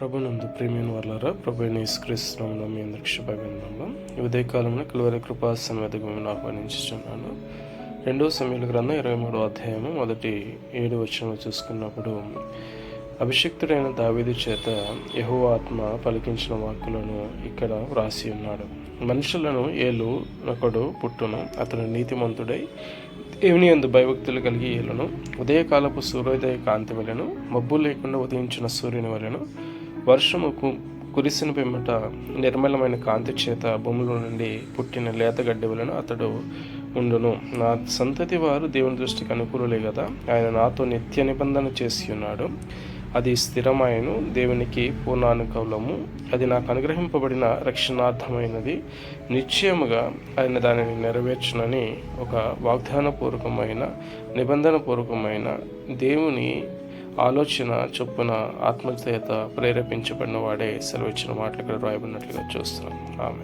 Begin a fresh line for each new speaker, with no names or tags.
ప్రభునందు ప్రేమైన వాళ్ళారా, ప్రభు యేసుక్రీస్తునామమున మీ అందరికి శుభాభివందనములు. ఈ ఉదయకాలంలో కలువరి కృపాసనం ఎదుగు మిమ్మల్ని ఆహ్వానించుచున్నాను. 2 సమూయేలు గ్రంథం 23వ అధ్యాయము 1-7 వచనం చూసుకున్నప్పుడు, అభిషిక్తుడైన దావీదు చేత యెహోవా ఆత్మ పలికించిన వాక్కులను ఇక్కడ వ్రాసి ఉన్నాడు. మనుషులను ఏలునొకడు పుట్టును, అతడు నీతిమంతుడై దేవుని యందు భయభక్తులు కలిగి ఏలును. ఉదయకాలపు సూర్యోదయ కాంతి వలెను, మబ్బు లేకుండా ఉదయించిన సూర్యుని వలెను, వర్షము కురిసిన పిమ్మట నిర్మలమైన కాంతి చేత భూమిలో నుండి పుట్టిన లేతగడ్డి వలన అతడు ఉండును. నా సంతతి వారు దేవుని దృష్టికి అనుకూలలే కదా. ఆయన నాతో నిత్య నిబంధన చేసి ఉన్నాడు. అది స్థిరమైనను, దేవునికి పూర్ణానుకూలము. అది నాకు అనుగ్రహింపబడిన రక్షణార్థమైనది. నిశ్చయముగా ఆయన దానిని నెరవేర్చునని ఒక వాగ్దానపూర్వకమైన, నిబంధనపూర్వకమైన దేవుని ఆలోచన చొప్పున ఆత్మచేత ప్రేరేపించబడిన వాడే సెలవిచ్చిన మాటలు ఇక్కడ రాయబడినట్లుగా చూస్తున్నాం. ఆమె